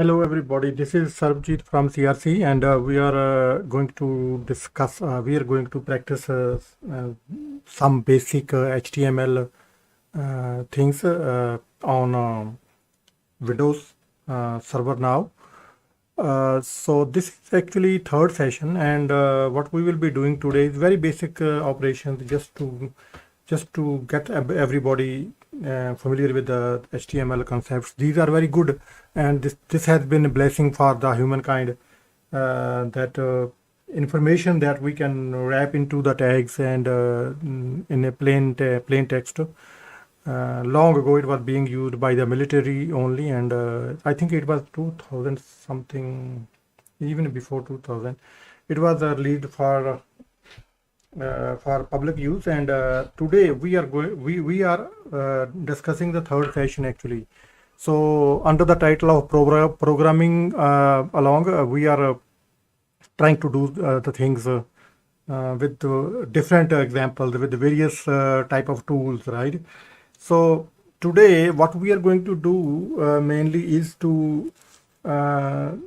Hello everybody, this is Sarabjit from CRC and we are going to discuss, we are going to practice some basic HTML things on Windows server now. So this is actually third session, and what we will be doing today is very basic operations just to get everybody familiar with the HTML concepts. These are very good, and this has been a blessing for the humankind, that information that we can wrap into the tags and in a plain text. Long ago it was being used by the military only, and I think it was 2000 something, even before 2000 it was released for public use. And today we are discussing the third session actually. So under the title of programming along, we are trying to do the things with different examples, with various type of tools, right? So today what we are going to do mainly is to write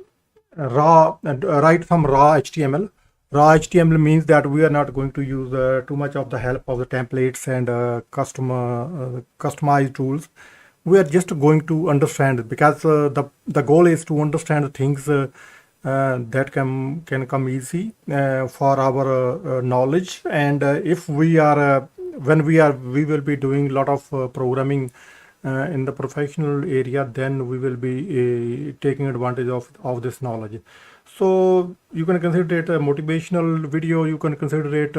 some raw HTML. Raw HTML means that we are not going to use too much of the help of the templates and customized tools. We are just going to understand it, because the goal is to understand the things that can come easy for our knowledge. And if we are we will be doing a lot of programming in the professional area, then we will be taking advantage of this knowledge. So you can consider it a motivational video, you can consider it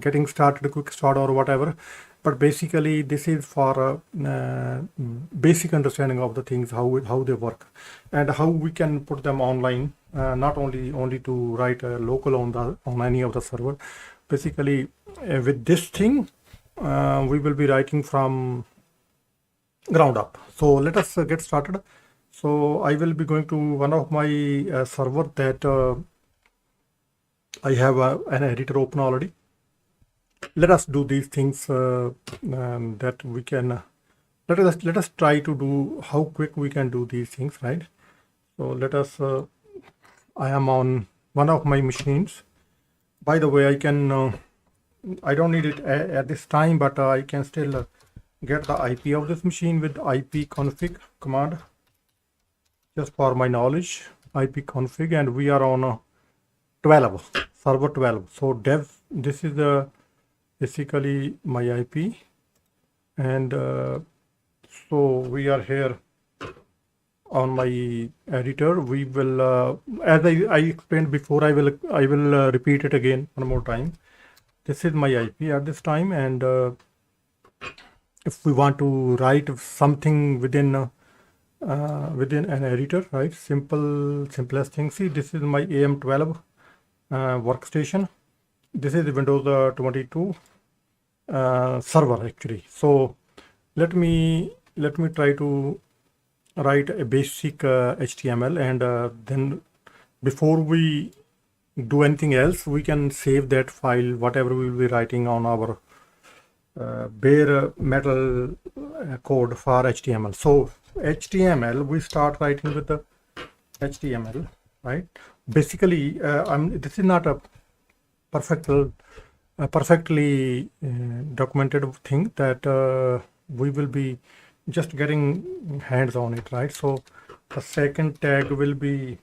getting started, a quick start or whatever, but basically this is for basic understanding of the things, how they work and how we can put them online, not only to write local on any of the server. Basically with this thing we will be writing from ground up. So let us get started. So I will be going to one of my server that I have an editor open already. Let us do these things that we can. Let us try to do how quick we can do these things, right? So let us. I am on one of my machines. By the way, I can. I don't need it at this time, but I can still get the IP of this machine with ipconfig command. Just for my knowledge, ipconfig, and we are on 12, server 12. So dev, this is basically my IP, and so we are here on my editor. We will, as I explained before, I will repeat it again one more time. This is my IP at this time, and if we want to write something within an editor, right? Simplest thing. See, this is my AM12 workstation. This is the Windows 22 server actually. So let me try to write a basic HTML, and then before we do anything else, we can save that file, whatever we will be writing on our bare metal code for HTML. So HTML, we start writing with the HTML, right? Basically, this is not a perfectly documented thing that we will be just getting hands on it, right? So the second tag will be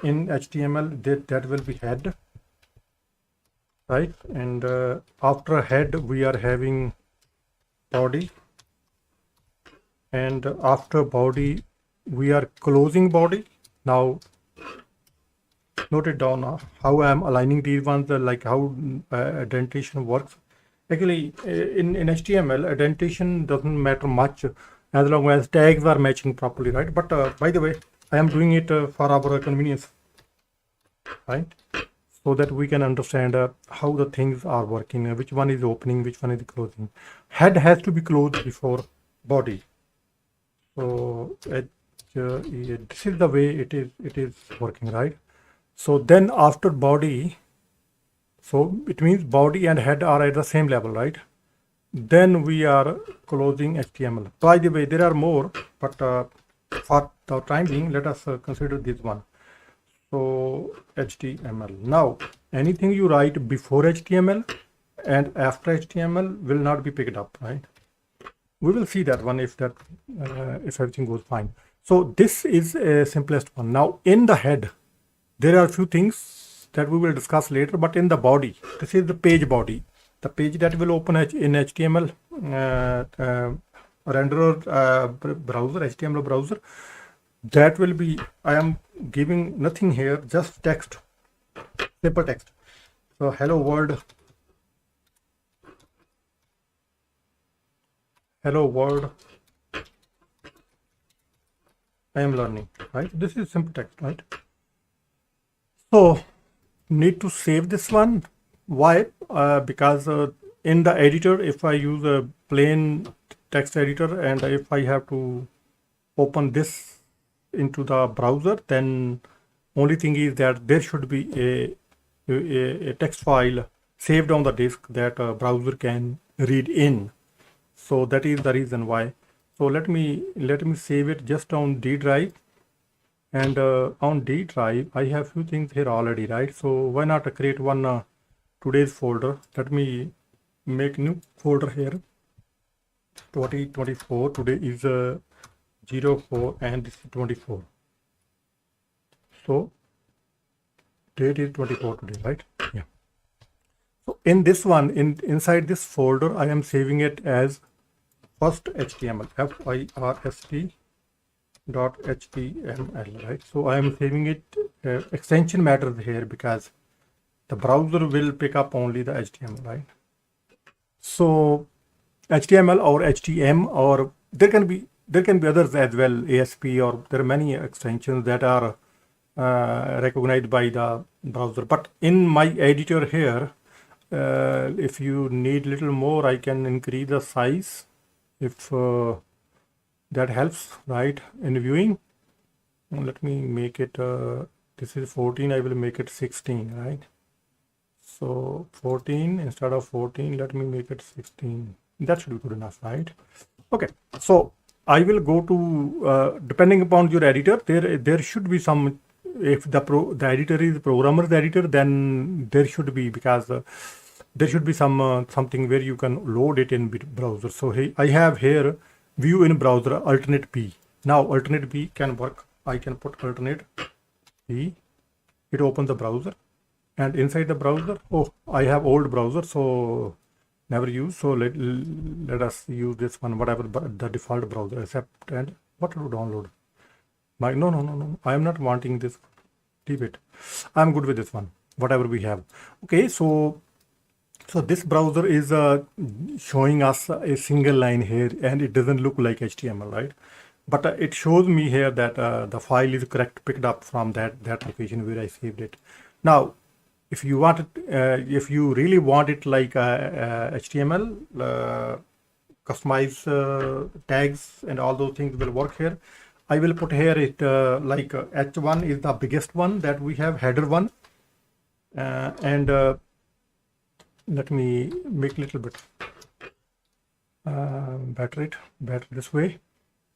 in HTML, that will be head, right? And after head we are having body, and after body we are closing body. Now note it down how I am aligning these ones, like how indentation works. Actually in HTML, indentation doesn't matter much as long as tags are matching properly, right? But by the way, I am doing it for our convenience, right? So that we can understand how the things are working, which one is opening, which one is closing. Head has to be closed before body. So this is the way it is working, right? So then after body, so it means body and head are at the same level, right? Then we are closing HTML. By the way, there are more, but for the time being, let us consider this one. So HTML. Now, anything you write before HTML and after HTML will not be picked up, right? We will see that one if if everything goes fine. So this is a simplest one. Now in the head, there are a few things that we will discuss later, but in the body, this is the page body, the page that will open in HTML renderer browser, HTML browser. That will be, I am giving nothing here, just text, simple text. So hello world, I am learning, right? This is simple text, right? So need to save this one. Why? Because in the editor, if I use a plain text editor and if I have to open this into the browser, then only thing is that there should be a text file saved on the disk that a browser can read in. So that is the reason why. So let me save it just on D drive, and on D drive I have few things here already, right? So why not create one today's folder? Let me make new folder here. 2024. Today is 04 and this is 24. So date is 24 today, right? Yeah. So in this one, inside this folder, I am saving it as first HTML, first.html, right? So I am saving it, extension matters here because the browser will pick up only the HTML, right? So HTML or HTM, or there can be others as well, ASP, or there are many extensions that are recognized by the browser. But in my editor here, if you need little more, I can increase the size if that helps, right, in viewing. Let me make it, this is 14, I will make it 16, right? So 14 instead of 14, let me make it 16. That should be good enough, right? Okay, so I will go to, depending upon your editor, there should be some, if the editor is programmer's editor, then there should be, because there should be some something where you can load it in browser. So hey, I have here view in browser alternate B. Now alternate B can work. I can put alternate B. It opens the browser, and inside the browser, oh, I have old browser, so never use. So let us use this one, whatever the default browser, accept, and what to download. No, I am not wanting this. Leave it. I'm good with this one, whatever we have. Okay, so this browser is showing us a single line here, and it doesn't look like HTML, right? But it shows me here that the file is correct, picked up from that location where I saved it. Now, if you want it, if you really want it like HTML, customize tags and all those things will work here. I will put here it like H1 is the biggest one that we have, header one, and let me make a little bit better this way.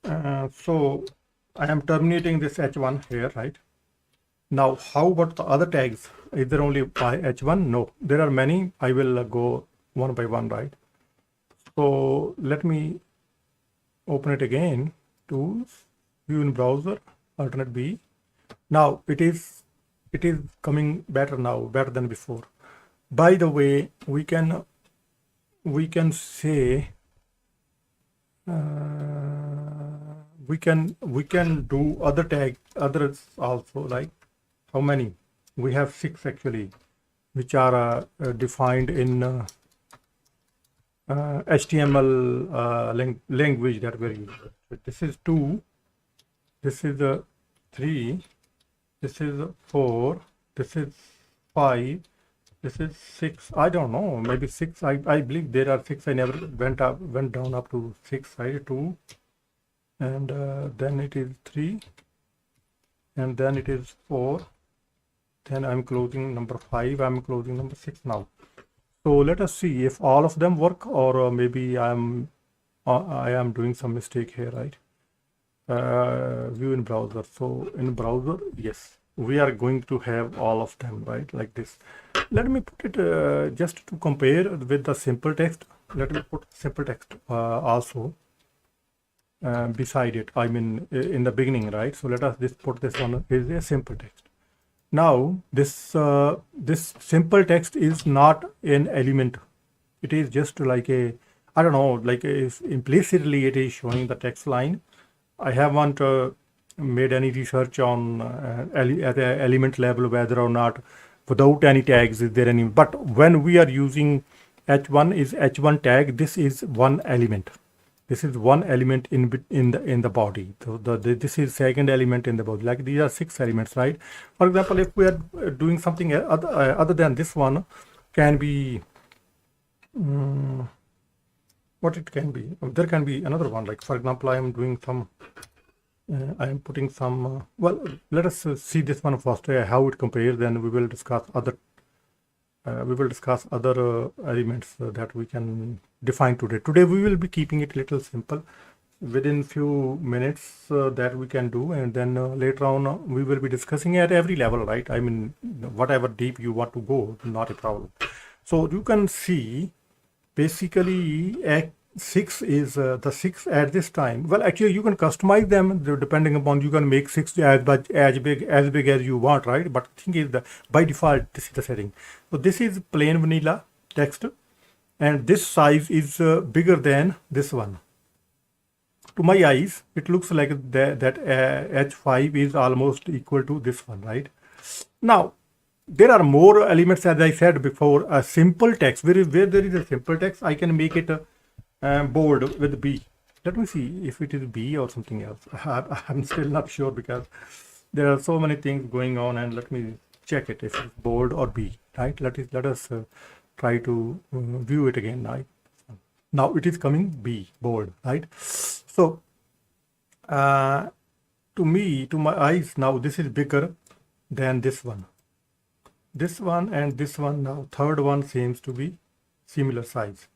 So I am terminating this H1 here, right? Now, how about the other tags? Is there only H1? No, there are many. I will go one by one, right? So let me open it again. Tools, view in browser, alternate B. Now it is coming better now, better than before. By the way, we can say we can do others also, like how many? We have 6 actually, which are defined in HTML language that we're using. This is 2, this is 3, this is 4, this is 5, this is 6. I don't know, maybe 6. I believe there are 6. I never went down up to 6, right? 2, and then it is 3, and then it is 4. Then I'm closing number 5. I'm closing number 6 now. So let us see if all of them work, or maybe I am doing some mistake here, right? view in browser. So in browser, yes, we are going to have all of them, right, like this. Let me put it just to compare with the simple text. Let me put simple text also beside it. I mean, in the beginning, right? So let us just put this one is a simple text. Now this simple text is not an element. It is just like a, I don't know, like implicitly it is showing the text line. I haven't made any research on at the element level whether or not without any tags is there any. But when we are using h1 is h1 tag, this is one element. This is one element in the body. So this is second element in the body. Like these are 6 elements, right? For example, if we are doing something other than this one, can be what it can be. There can be another one. Like for example, I am doing some. I am putting some. Well, let us see this one first. How it compares. Then we will discuss other. Elements that we can define today. Today we will be keeping it little simple. Within few minutes that we can do, and then later on we will be discussing at every level, right? I mean, whatever deep you want to go, not a problem. So you can see basically at 6 is the 6 at this time. Well, actually you can customize them depending upon, you can make 6 as big as you want, right? But the thing is that by default this is the setting. So this is plain vanilla text, and this size is bigger than this one. To my eyes it looks like that h5 is almost equal to this one, right? Now there are more elements, as I said before. A simple text, where there is a simple text, I can make it bold with B. Let me see if it is B or something else. I'm still not sure because there are so many things going on, and let me check it if it's bold or B, right? Let us try to view it again, right? Now it is coming B, bold, right? So to my eyes, now this is bigger than this one. This one and this one. Now third one seems to be similar size.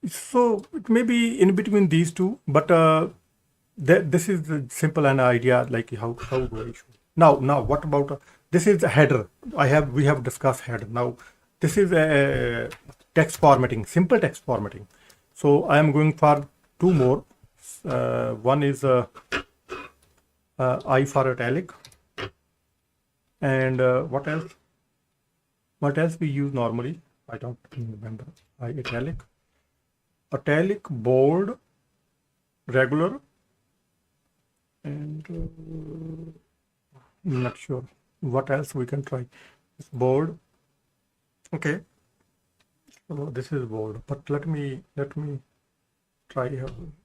So it may be in between these two, but this is the simple an idea, like how do I show. Now what about this is a header. We have discussed header. Now this is a text formatting, simple text formatting. So I am going for 2 more. One is I for italic, and what else? What else we use normally? I don't remember. I italic, bold, regular, and I'm not sure what else we can try. It's bold. Okay. So this is bold, but let me try.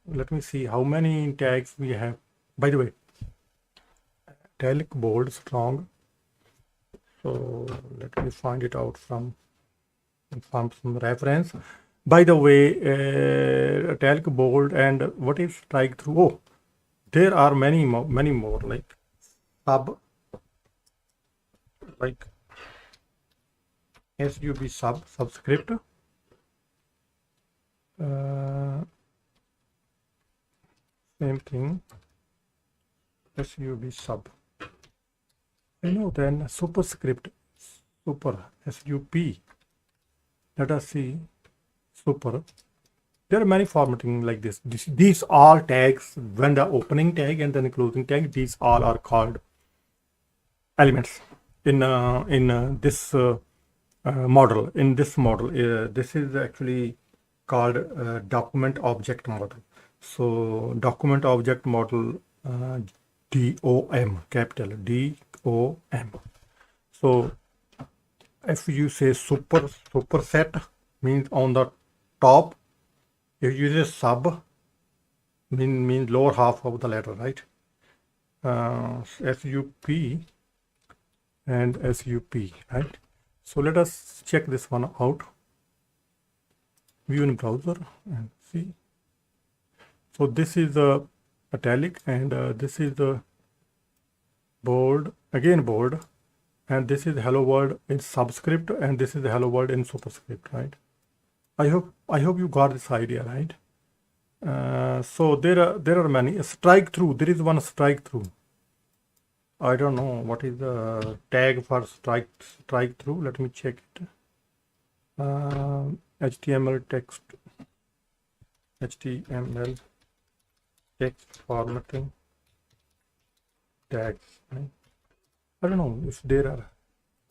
Let me see how many tags we have. By the way, italic, bold, strong. So let me find it out from some reference. By the way, italic, bold, and what is strike through? Oh, there are many more like sub, like sub subscript. Same thing. Sub. I know. Then superscript, super, sup. Let us see. Super. There are many formatting like this. These all tags, when the opening tag and then the closing tag, these all are called elements in this model. In this model, this is actually called document object model. So document object model, DOM, capital DOM. So if you say superset, means on the top. If you use sub, means lower half of the letter, right? SUP and SUP, right? So let us check this one out. View in browser and see. So this is the italic, and this is the bold, again bold, and this is hello world in subscript, and this is the hello world in superscript, right? I hope you got this idea, right? So there are many. Strike through. There is one strike through. I don't know what is the tag for strike through. Let me check it. HTML text formatting tags. Right? I don't know if there are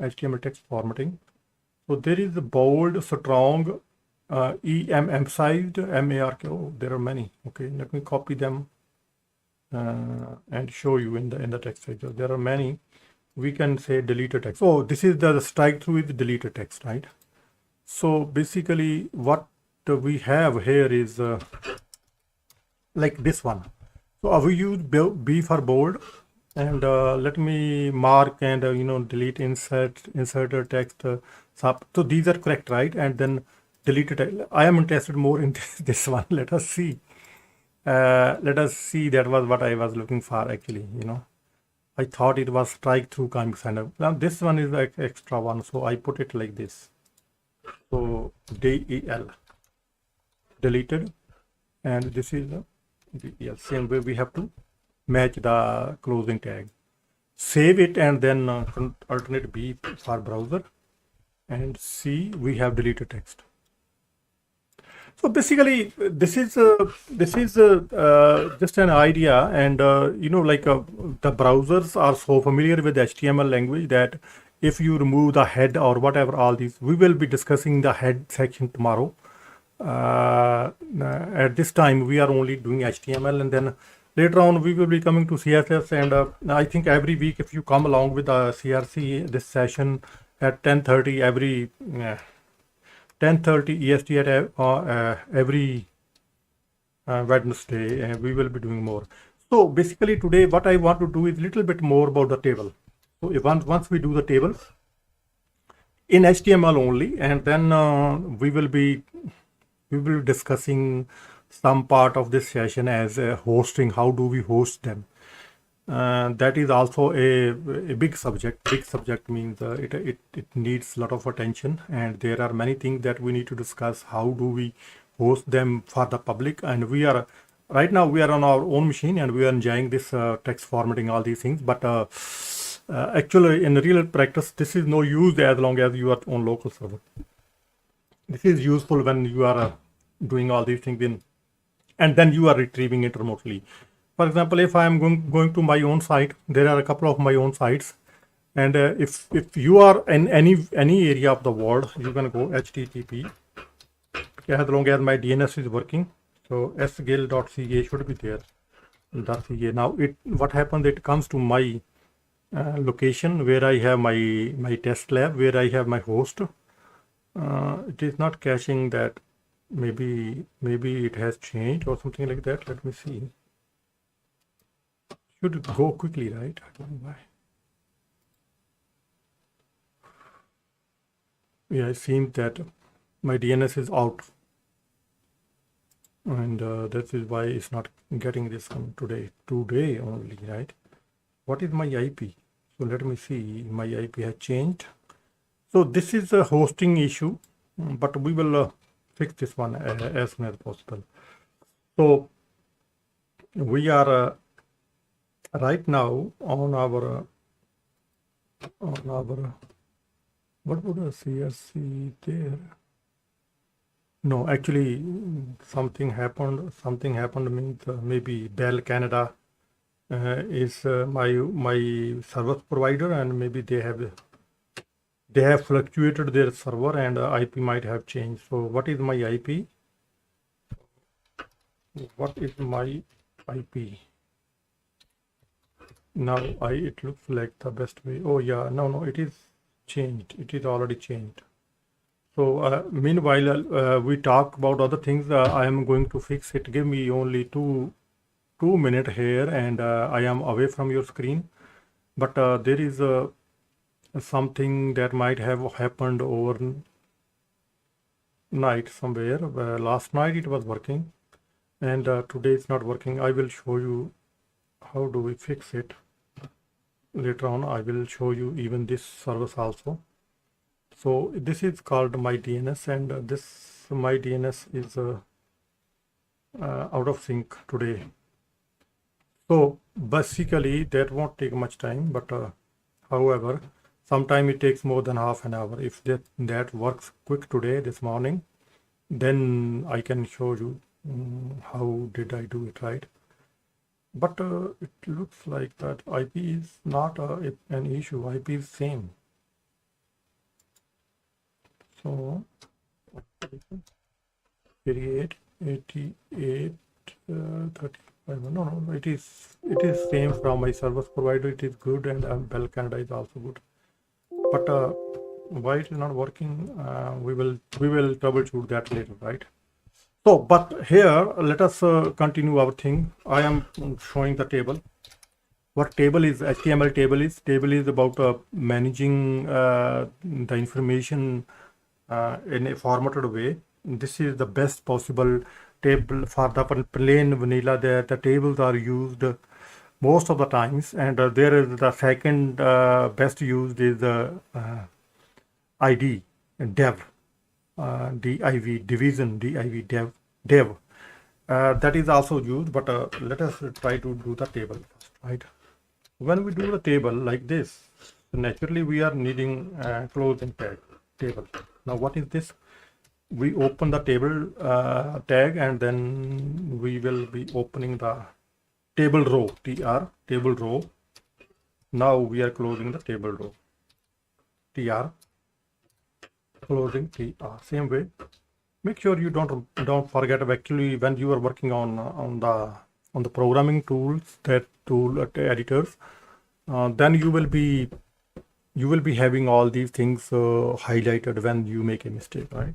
HTML text formatting. So there is a bold, strong, emphasized, MARK. Oh, there are many. Okay, let me copy them and show you in the text editor. There are many. We can say deleted text. Oh, this is the strike through with deleted text, right? So basically, what we have here is like this one. So I will use B for bold, and let me mark and delete, insert text. So these are correct, right? And then delete it. I am interested more in this one. Let us see. That was what I was looking for actually. I thought it was strike through comic center. Now this one is like extra one, so I put it like this. So DEL deleted, and this is the DEL. Same way we have to match the closing tag. Save it and then alternate B for browser, and C we have deleted text. So basically, this is just an idea, and the browsers are so familiar with HTML language that if you remove the head or whatever, all these, we will be discussing the head section tomorrow. At this time, we are only doing HTML, and then later on we will be coming to CSS. And I think every week, if you come along with the CRC, this session at 10:30 every. 10:30 EST at every Wednesday, we will be doing more. So basically today what I want to do is a little bit more about the table. So if once we do the table in HTML only, and then we will be discussing some part of this session as hosting. How do we host them? That is also a big subject. Big subject means it needs a lot of attention, and there are many things that we need to discuss. How do we host them for the public? And right now we are on our own machine, and we are enjoying this text formatting, all these things. But actually, in real practice, this is no use as long as you are on local server. This is useful when you are doing all these things and then you are retrieving it remotely. For example, if I am going to my own site, there are a couple of my own sites, and if you are in any area of the world, you can go HTTP as long as my DNS is working. So sgil.ca should be there. .ca. Now what happens? It comes to my location where I have my test lab, where I have my host. It is not caching that. Maybe it has changed or something like that. Let me see. Should go quickly, right? I don't know why. Yeah, it seems that my DNS is out, and that is why it's not getting this one today only, right? What is my IP? So let me see. My IP has changed. So this is a hosting issue, but we will fix this one as soon as possible. So we are right now on our what would I CRC there? No, actually something happened means maybe Bell Canada is my service provider, and maybe they have fluctuated their server, and IP might have changed. So what is my IP? What is my IP? Now it looks like the best way. Oh yeah, no, it is changed. It is already changed. So meanwhile, we talk about other things. I am going to fix it. Give me only two minutes here, and I am away from your screen. But there is something that might have happened overnight somewhere. Last night it was working, and today it's not working. I will show you how do we fix it. Later on, I will show you even this service also. So this is called my DNS, and this my DNS is out of sync today. So basically that won't take much time, but however, sometime it takes more than half an hour. If that works quick today, this morning, then I can show you how did I do it, right? But it looks like that IP is not an issue. IP is same. So 88, 88, 35. No, it is same from my service provider. It is good, and Bell Canada is also good. But why it is not working? We will troubleshoot that later, right? So, but here let us continue our thing. I am showing the table. What table is? HTML table is. Table is about managing the information in a formatted way. This is the best possible table for the plain vanilla. The tables are used most of the times, and there is the second best used is the ID dev, div division, div dev. That is also used, but let us try to do the table first, right? When we do the table like this, naturally we are needing closing tag table. Now what is this? We open the table tag, and then we will be opening the table row, tr table row. Now we are closing the table row, tr closing tr. Same way, make sure you don't forget actually when you are working on the programming tools, that tool editors, then you will be having all these things highlighted when you make a mistake, right?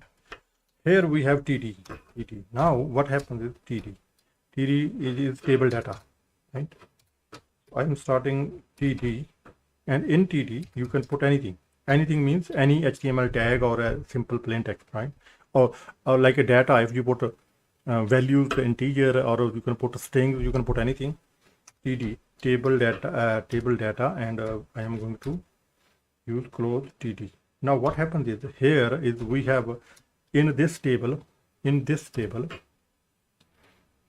Here we have td. Now what happens is td is table data, right? I'm starting td, and in td you can put anything. Anything means any HTML tag or a simple plain text, right? Or like a data, if you put values, the integer, or you can put a string, you can put anything. td table data, and I am going to use close td. Now what happens is, here is we have in this table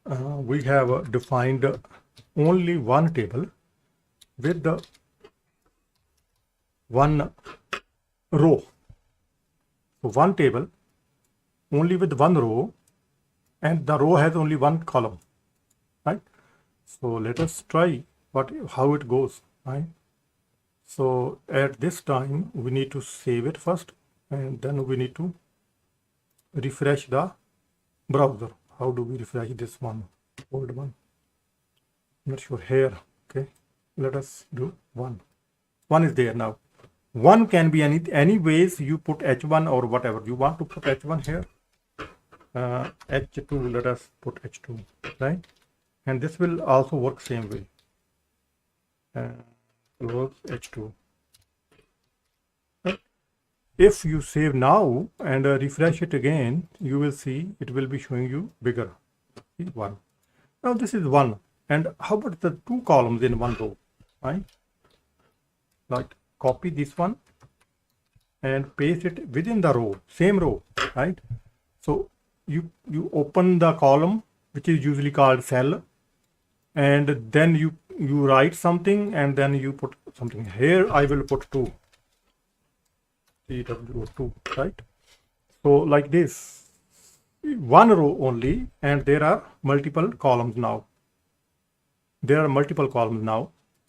we have defined only one table with the one row. So one table only with one row, and the row has only one column, right? So let us try how it goes, right? So at this time we need to save it first, and then we need to refresh the browser. How do we refresh this one, old one? I'm not sure. Here, okay, let us do one is there. Now one can be any ways you put h1 or whatever you want to put h1 here. H2, let us put h2, right? And this will also work same way. Close h2. Right? If you save now and refresh it again, you will see it will be showing you bigger. See, 1. Now this is 1. And how about the 2 columns in one row, right? Like copy this one and paste it within the row, same row, right? So you open the column, which is usually called cell, and then you write something, and then you put something. Here I will put 2, CW2, right? So like this, one row only, and there are multiple columns now.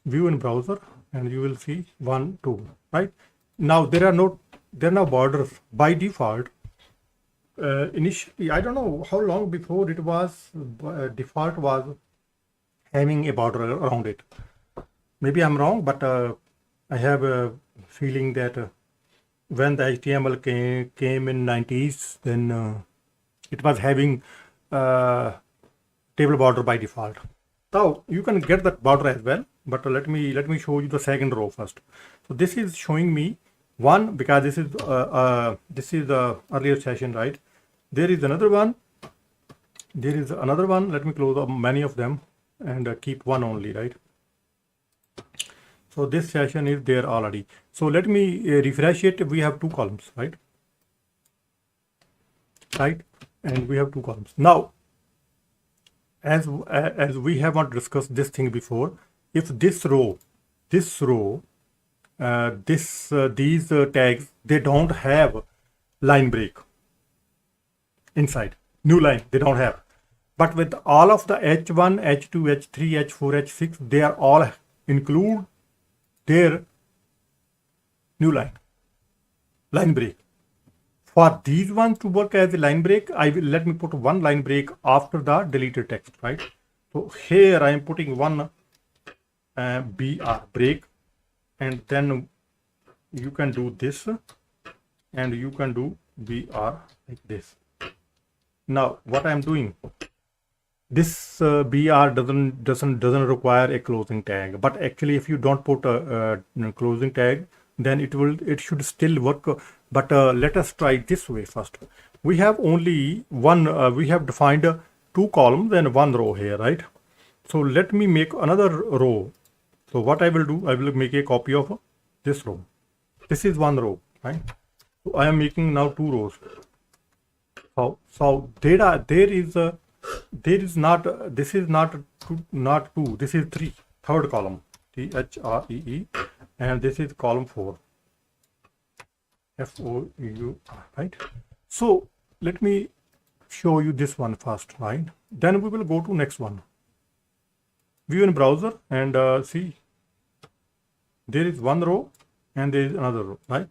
View in browser, and you will see 1, 2, right? Now there are no borders by default. Initially, I don't know how long before it was default was having a border around it. Maybe I'm wrong, but I have a feeling that when the HTML came in 90s, then it was having table border by default. Now you can get that border as well, but let me show you the second row first. So this is showing me 1, because this is the earlier session, right? There is another one. Let me close up many of them and keep 1 only, right? So this session is there already. So let me refresh it. We have 2 columns, right? And we have 2 columns. Now as we have not discussed this thing before, if this row, these tags, they don't have line break inside, new line, they don't have. But with all of the H1, H2, H3, H4, H6, they are all include their new line break. For these ones to work as a line break, let me put one line break after the deleted text, right? So here I am putting one BR break, and then you can do this, and you can do BR like this. Now what I am doing, this BR doesn't require a closing tag, but actually if you don't put a closing tag, then it should still work. But let us try this way first. We have only one, we have defined two columns and one row here, right? So let me make another row. So what I will do, I will make a copy of this row. This is one row, right? So I am making now two rows. So there is not, this is not two, this is three, third column, THREE, and this is column 4, FOUR, right? So let me show you this one first, right? Then we will go to next one. View in browser and see, there is one row and there is another row, right?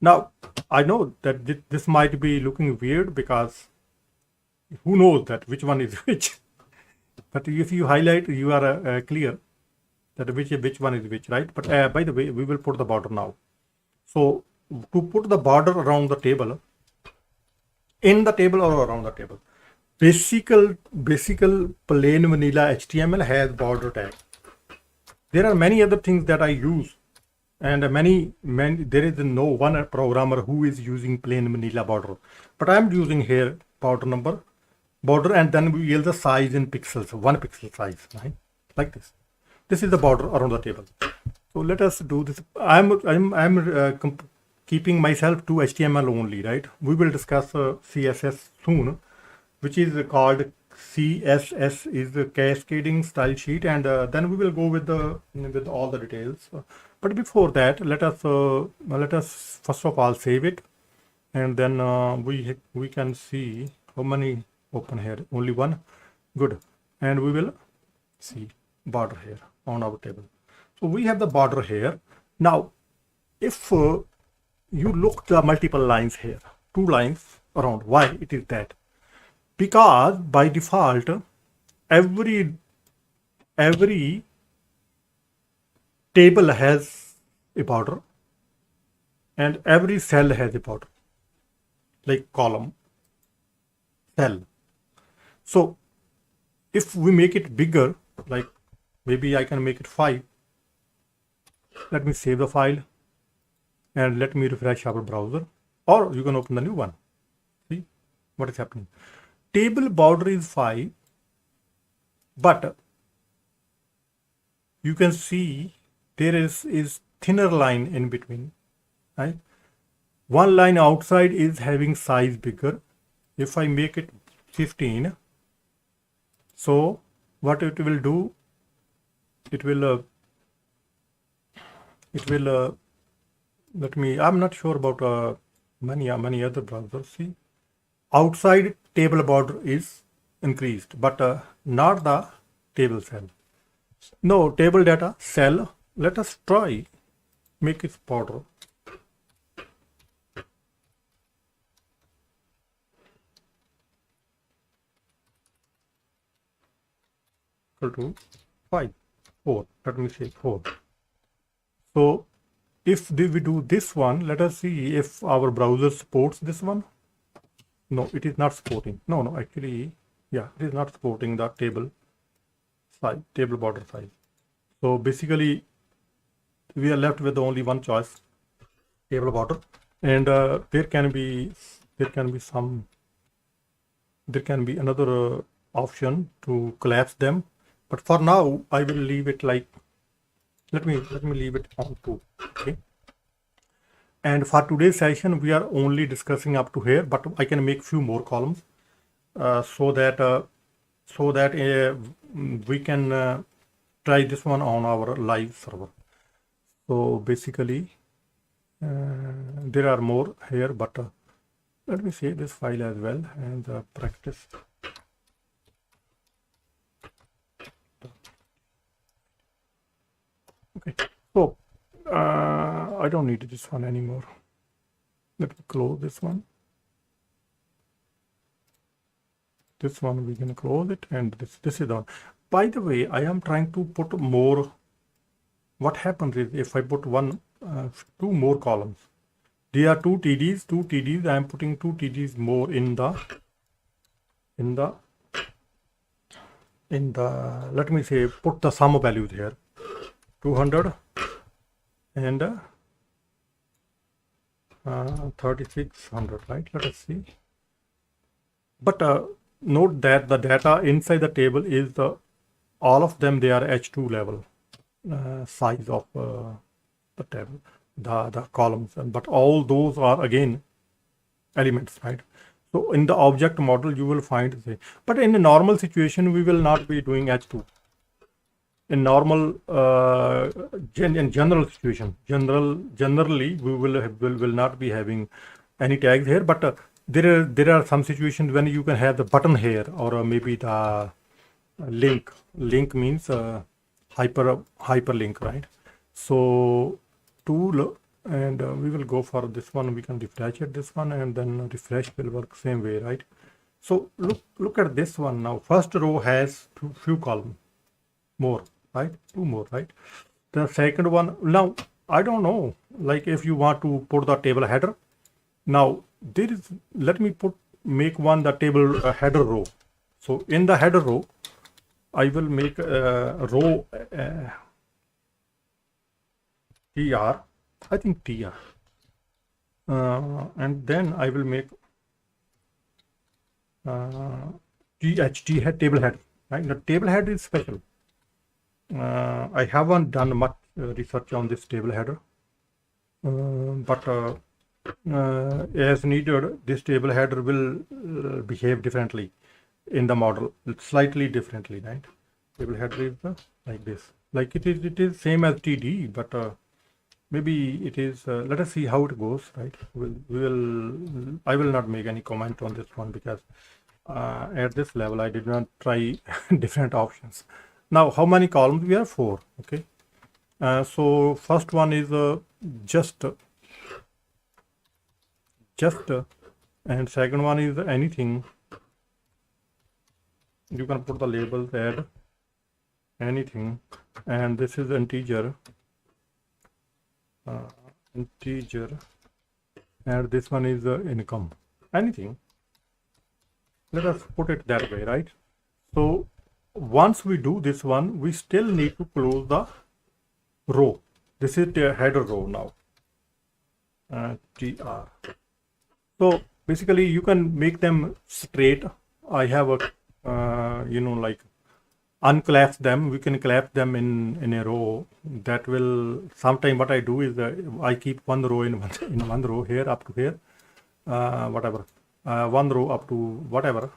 Now I know that this might be looking weird because who knows that which one is which. But if you highlight, you are clear that which one is which, right? But by the way, we will put the border now. So to put the border around the table, in the table or around the table, basic plain vanilla HTML has border tag. There are many other things that I use, and many there is no one programmer who is using plain vanilla border, but I am using here border, and then we yield the size in pixels, 1 pixel size, right? Like this. This is the border around the table. So let us do this. I'm keeping myself to HTML only, right? We will discuss CSS soon, which is called CSS is the cascading style sheet, and then we will go with all the details. But before that, let us first of all save it, and then we can see how many open here. Only one. Good. And we will see border here on our table. So we have the border here. Now if you look the multiple lines here, 2 lines around, why it is that? Because by default every table has a border and every cell has a border, like column, cell. So if we make it bigger, like maybe I can make it 5. Let me save the file and let me refresh our browser, or you can open the new one. See what is happening. Table border is 5, but you can see there is thinner line in between, right? One line outside is having size bigger. If I make it 15, so what it will do, it will let me, I'm not sure about many other browsers. See, outside table border is increased, but not the table cell. No, table data cell. Let us try make its border equal to 4. Let me say 4. So if we do this one, let us see if our browser supports this one. No, it is not supporting. No, actually, yeah, it is not supporting the table size, table border size. So basically, we are left with only one choice, table border, and there can be another option to collapse them. But for now, I will leave it like, let me leave it on 2. Okay. And for today's session, we are only discussing up to here, but I can make few more columns so that so that we can try this one on our live server. So basically there are more here, but let me save this file as well and practice. Okay, so I don't need this one anymore. Let me close this one. This one we can close it, and this is on. By the way, I am trying to put more. What happens is if I put two more columns, there are two TDs. I am putting two TDs more in the let me say put the sum values here, 200 and 3600, right? Let us see. But note that the data inside the table is all of them, they are H2 level size of the table, the columns, but all those are again elements, right? So in the object model you will find the, but in a normal situation we will not be doing H2. In normal in general situation, generally we will not be having any tags here, but there are some situations when you can have the button here, or maybe the link means hyperlink, right? So tool, and we will go for this one. We can refresh it, this one, and then refresh will work same way, right? So look at this one now. First row has few columns more, right? Two more, right? The second one, now I don't know, like if you want to put the table header, now there is, let me make one the table header row. So in the header row I will make a row TR, I think TR, and then I will make TH table header, right? The table header is special. I haven't done much research on this table header, but as needed, this table header will behave differently in the model, slightly differently, right? Table header is like this, like it is same as TD, but maybe it is. Let us see how it goes, right? I will not make any comment on this one because at this level I did not try different options. Now, how many columns we have? 4. Okay. So first one is just, and second one is anything. You can put the labels, add anything, and this is integer, and this one is income, anything. Let us put it that way, right? So once we do this one, we still need to close the row. This is the header row now, TR. So basically you can make them straight. I have a like unclap them. We can collapse them in a row. That will, sometime what I do is I keep one row in one row here up to here, whatever, one row up to whatever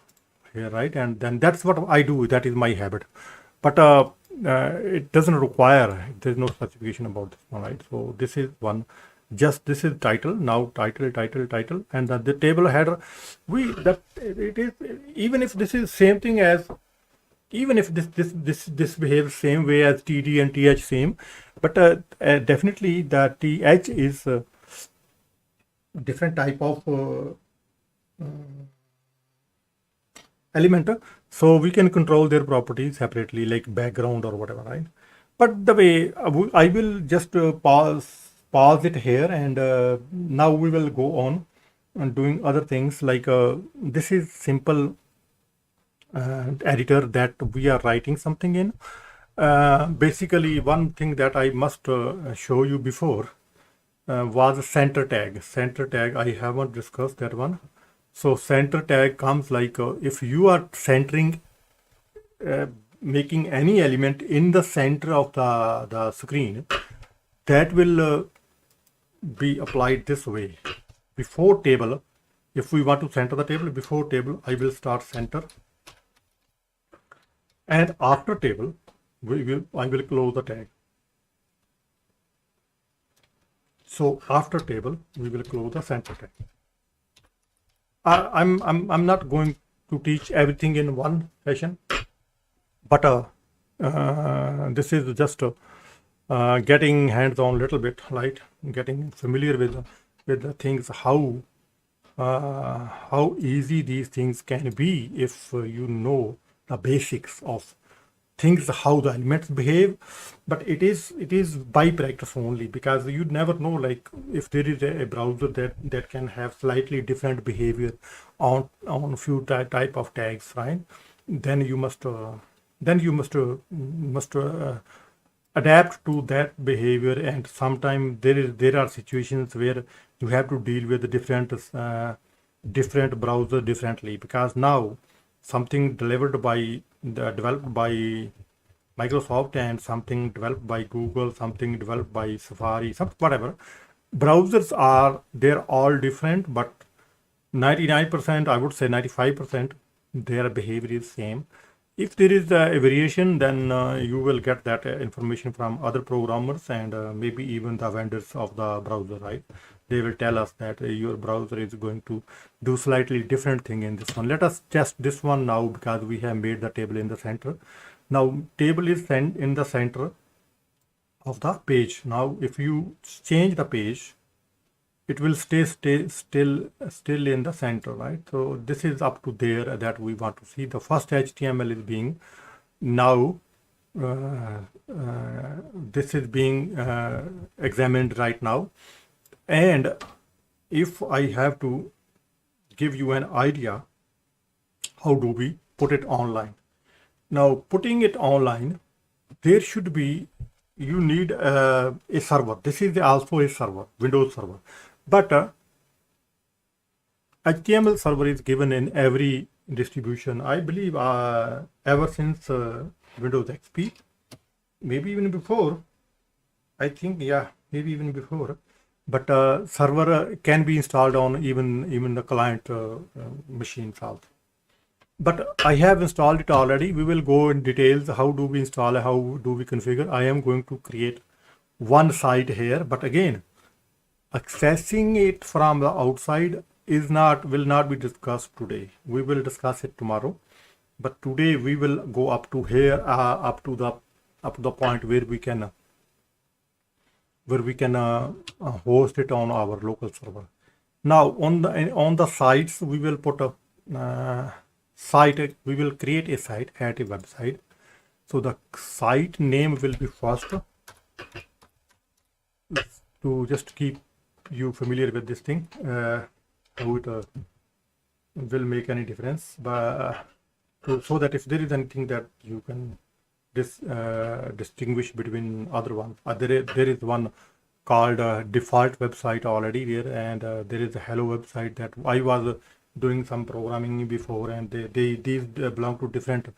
here, right? And then that's what I do. That is my habit, but it doesn't require, there's no specification about this one, right? So this is one, just this is title. Now title, and the table header, it is, even if this is same thing as, even if this behaves same way as TD and TH same, but definitely the TH is different type of element, so we can control their properties separately, like background or whatever, right? But the way I will just pause it here, and now we will go on and doing other things, like this is simple editor that we are writing something in. Basically one thing that I must show you before was center tag. I haven't discussed that one. So center tag comes like if you are centering, making any element in the center of the screen, that will be applied this way. Before table, if we want to center the table, before table I will start center, And after table, I will close the tag. So after table, we will close the center tag. I'm not going to teach everything in one session, but this is just getting hands-on a little bit, right? Getting familiar with the things, how easy these things can be if you know the basics of things, how the elements behave. But it is by practice only, because you never know, like if there is a browser that can have slightly different behavior on few type of tags, right? Then you must adapt to that behavior. And sometimes there are situations where you have to deal with different browser differently, because now something developed by Microsoft and something developed by Google, something developed by Safari, whatever browsers are, they're all different, but 99%, I would say 95%, their behavior is same. If there is a variation, then you will get that information from other programmers and maybe even the vendors of the browser, right? They will tell us that your browser is going to do slightly different thing in this one. Let us test this one now, because we have made the table in the center. Now table is in the center of the page. Now if you change the page, it will stay still in the center, right? So this is up to there that we want to see. The first HTML is being now this is being examined right now. And if I have to give you an idea, how do we put it online? Now putting it online, there should be, you need a server. This is also a server, Windows server. But HTML server is given in every distribution, I believe, ever since Windows XP, maybe even before. I think, yeah, maybe even before. But server can be installed on even the client machines also. But I have installed it already. We will go in details. How do we install? How do we configure? I am going to create one site here, but again, accessing it from the outside will not be discussed today. We will discuss it tomorrow. But today we will go up to here, up to the point where we can host it on our local server. Now on the sites, we will put a site. We will create a site at a website. So the site name will be first, to just keep you familiar with this thing, how it will make any difference, but so that if there is anything that you can distinguish between other ones. There is one called default website already there, and there is a hello website that I was doing some programming before, and these belong to different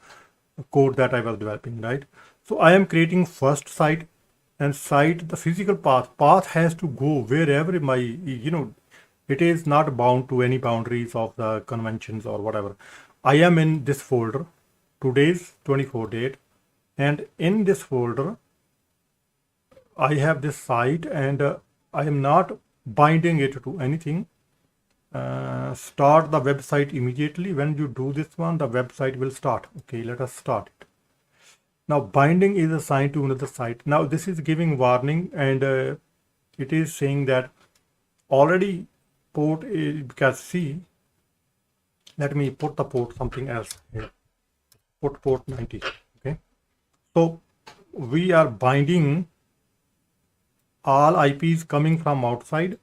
code that I was developing, right? So I am creating first site, and site, the physical path has to go wherever my, it is not bound to any boundaries of the conventions or whatever. I am in this folder, today's 24 date, and in this folder I have this site, and I am not binding it to anything. Start the website immediately. When you do this one, the website will start. Okay, let us start it. Now binding is assigned to another site. Now this is giving warning, and it is saying that already port is, because see, let me put the port something else here. Put port 90. Okay, so we are binding all IPs coming from outside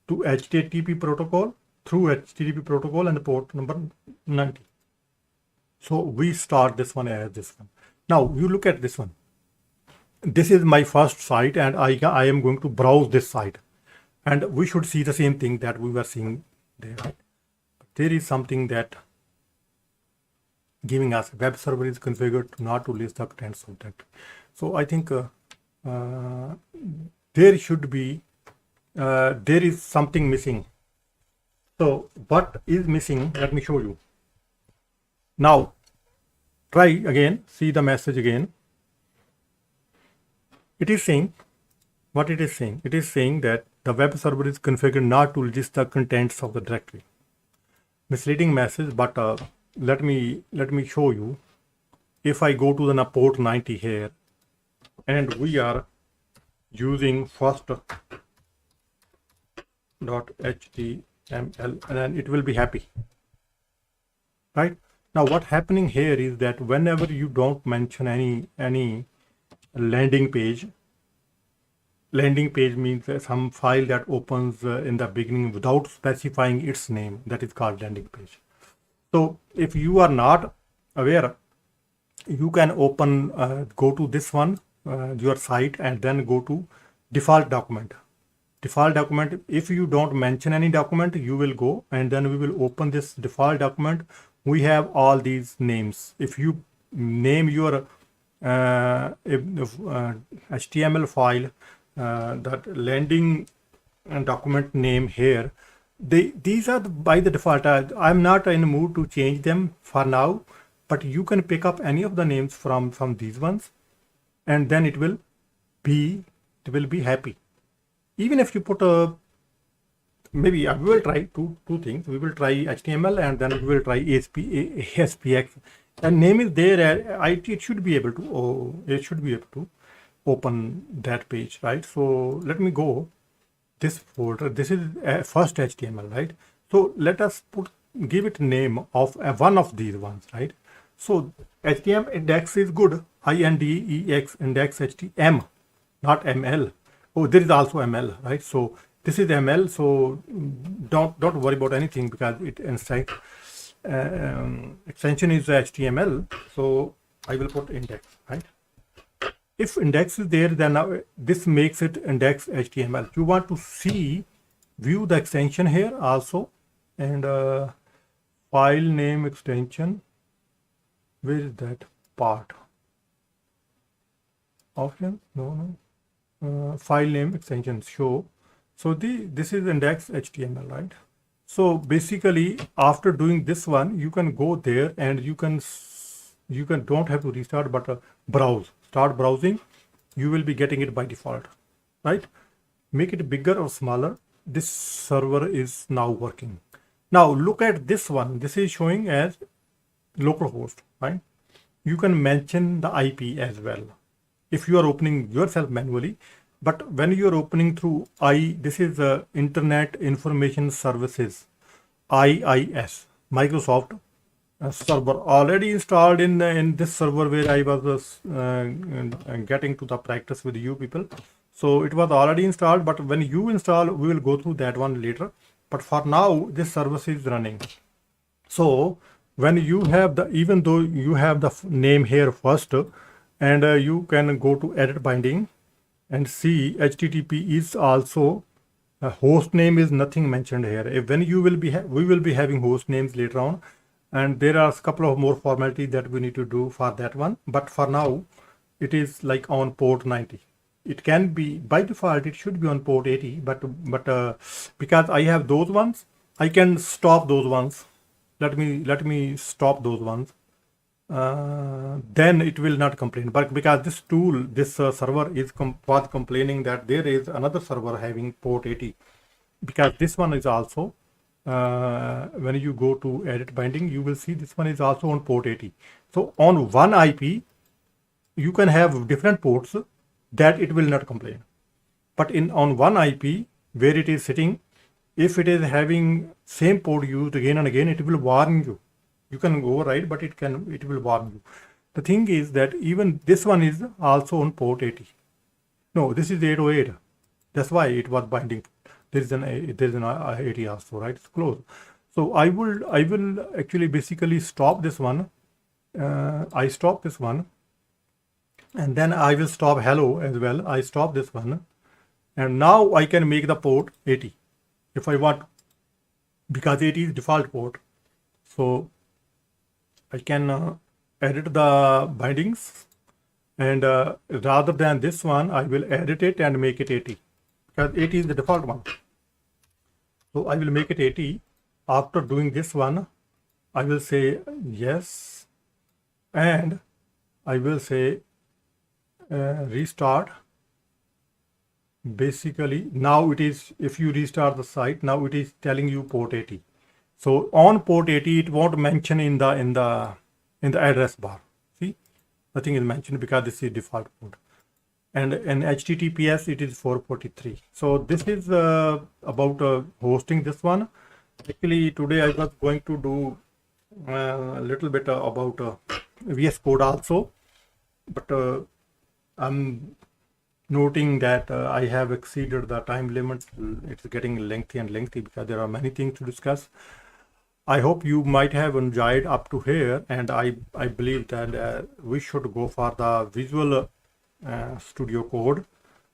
to HTTP protocol through HTTP protocol and port number 90. So we start this one as this one. Now you look at this one. This is my first site, and I am going to browse this site, and we should see the same thing that we were seeing there, right? There is something that giving us web server is configured not to list the contents of that. So I think there should be there is something missing. So what is missing? Let me show you. Now Try again, see the message again. It is saying, what it is saying? It is saying that the web server is configured not to register contents of the directory. Misleading message, but let me show you. If I go to the port 90 here, and we are using first.html, and then it will be happy, right? Now what happening here is that whenever you don't mention any landing page means some file that opens in the beginning without specifying its name, that is called landing page. So if you are not aware, you can open go to this one, your site, and then go to default document. If you don't mention any document, you will go and then we will open this default document. We have all these names. If you name your HTML file that landing document name here, these are by the default. I'm not in the mood to change them for now, but you can pick up any of the names from these ones, and then it will be happy. Even if you put a, maybe we will try two things. We will try HTML and then we will try ASPX. And name is there. It should be able to open that page, right? So let me go this folder. This is first HTML, right? So let us give it name of one of these ones, right? So HTML index is good. INDEX index HTML, not ML. Oh, there is also ML, right? So this is ML. So don't worry about anything because it extension is HTML. So I will put index, right? If index is there, then this makes it index HTML. You want to view the extension here also, and file name extension. Where is that part? Option? No. File name extension show. So this is index HTML, right? So basically, after doing this one, you can go there and you can don't have to restart, but browse. Start browsing. You will be getting it by default, right? Make it bigger or smaller. This server is now working. Now look at this one. This is showing as localhost, right? You can mention the IP as well if you are opening yourself manually. But when you are opening through this is Internet Information Services, IIS, Microsoft server already installed in this server where I was getting to the practice with you people. So it was already installed, but when you install, we will go through that one later. But for now, this service is running. So when you have even though you have the name here first, and you can go to edit binding and see HTTP is also host name is nothing mentioned here. When we will be having host names later on, and there are a couple of more formalities that we need to do for that one. But for now, it is like on port 90. It can be by default, it should be on port 80, but because I have those ones, I can stop those ones. Let me stop those ones. Then it will not complain. But because this server was complaining that there is another server having port 80, because this one is also when you go to edit binding, you will see this one is also on port 80. So on one IP, you can have different ports that it will not complain. But on one IP where it is sitting, if it is having same port used again and again, it will warn you. You can override, but it will warn you. The thing is that even this one is also on port 80. No, this is 808. That's why it was binding. There is an 80 also, right? It's close. So I will actually basically stop this one. I stop this one, and then I will stop hello as well. I stop this one, and now I can make the port 80 if I want, because 80 is default port. So I can edit the bindings, and rather than this one, I will edit it and make it 80, because 80 is the default one. So I will make it 80. After doing this one, I will say yes, and I will say restart. Basically now it is, if you restart the site, now it is telling you port 80. So on port 80 it won't mention in the address bar. See, nothing is mentioned because this is default port, and in HTTPS it is 443. So this is about hosting this one. Actually today I was going to do a little bit about VS Code also, but I'm noting that I have exceeded the time limit. It's getting lengthy and lengthy because there are many things to discuss. I hope you might have enjoyed up to here, and I believe that we should go for the Visual Studio Code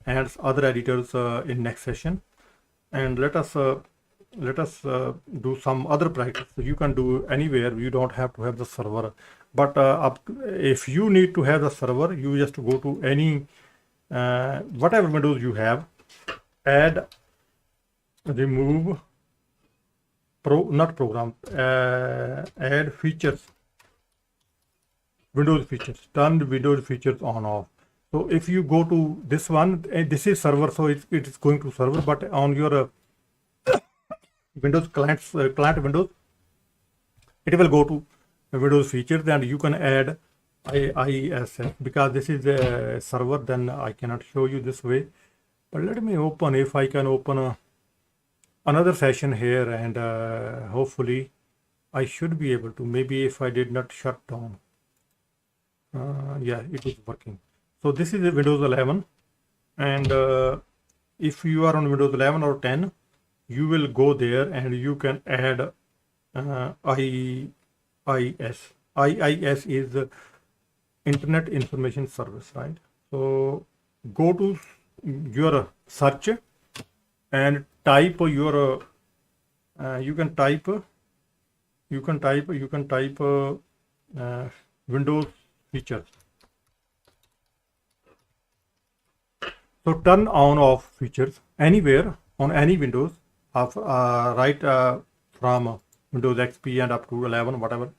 and other editors in next session, and let us do some other practice. You can do anywhere, you don't have to have the server, but if you need to have the server, you just go to any whatever windows you have, add, remove, add features, Windows features, turn the Windows features on off. So if you go to this one, this is server, so it is going to server, but on your Windows client Windows, it will go to Windows features, and you can add IISF. Because this is a server, then I cannot show you this way, but let me open, if I can open another session here, and hopefully I should be able to, maybe if I did not shut down. Yeah, it is working. So this is a Windows 11, and if you are on Windows 11 or 10, you will go there and you can add IIS. IIS is Internet Information Service, right? So go to your search and type your you can type Windows features. So turn on off features anywhere on any Windows of right from Windows XP and up to 11, whatever.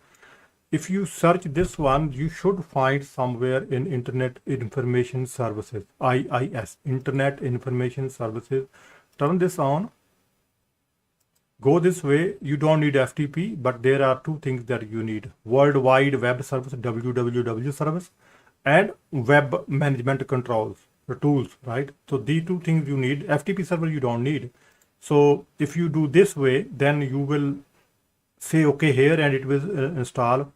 If you search this one, you should find somewhere in Internet Information Services, IIS, Internet Information Services. Turn this on. Go this way. You don't need FTP, but there are two things that you need: World Wide Web Service, WWW service, and Web Management Controls, the tools, right? So these two things you need. FTP server you don't need. So if you do this way, then you will say okay here, and it will install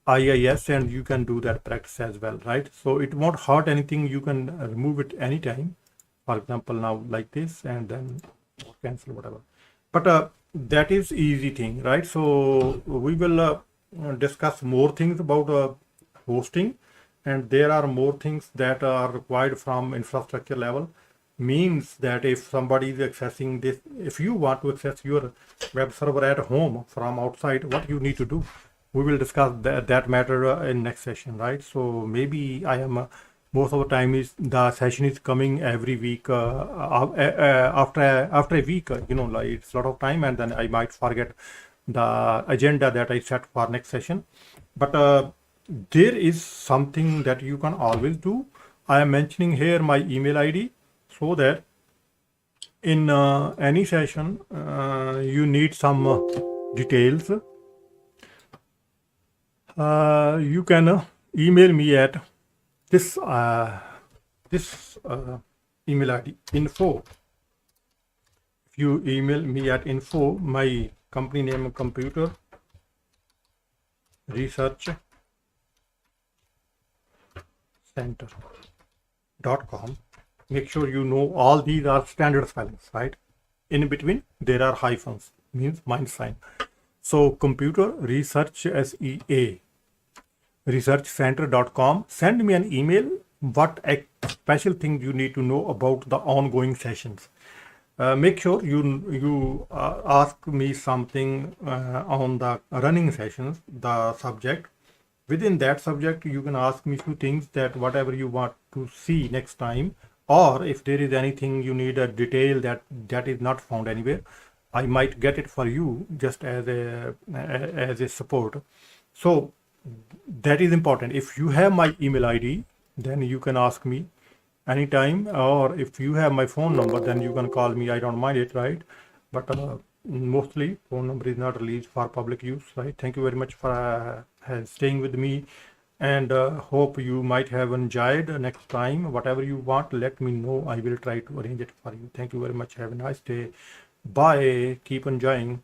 IIS, and you can do that practice as well, right? So it won't hurt anything. You can remove it anytime. For example, now like this, and then cancel, whatever. But that is easy thing, right? So we will discuss more things about hosting, and there are more things that are required from infrastructure level. Means that if somebody is accessing this, if you want to access your web server at home from outside, what you need to do, we will discuss that matter in next session, right? So maybe I am most of the time is the session is coming every week after a week, like it's a lot of time, and then I might forget the agenda that I set for next session. But there is something that you can always do. I am mentioning here my email ID, so that in any session you need some details, you can email me at this email ID, info. If you email me at info, my company name, Computer Research Center.com. Make sure you know all these are standard spellings, right? In between there are hyphens, means minus sign. So Computer Research SEA researchcenter.com. Send me an email what a special thing you need to know about the ongoing sessions. Make sure you ask me something on the running sessions, the subject. Within that subject, you can ask me few things, that whatever you want to see next time, or if there is anything you need a detail that is not found anywhere, I might get it for you just as a support. So that is important. If you have my email ID, then you can ask me anytime, or if you have my phone number, then you can call me. I don't mind it, right? But mostly phone number is not released for public use, right? Thank you very much for staying with me, and hope you might have enjoyed. Next time, whatever you want, let me know. I will try to arrange it for you. Thank you very much. Have a nice day. Bye. Keep enjoying.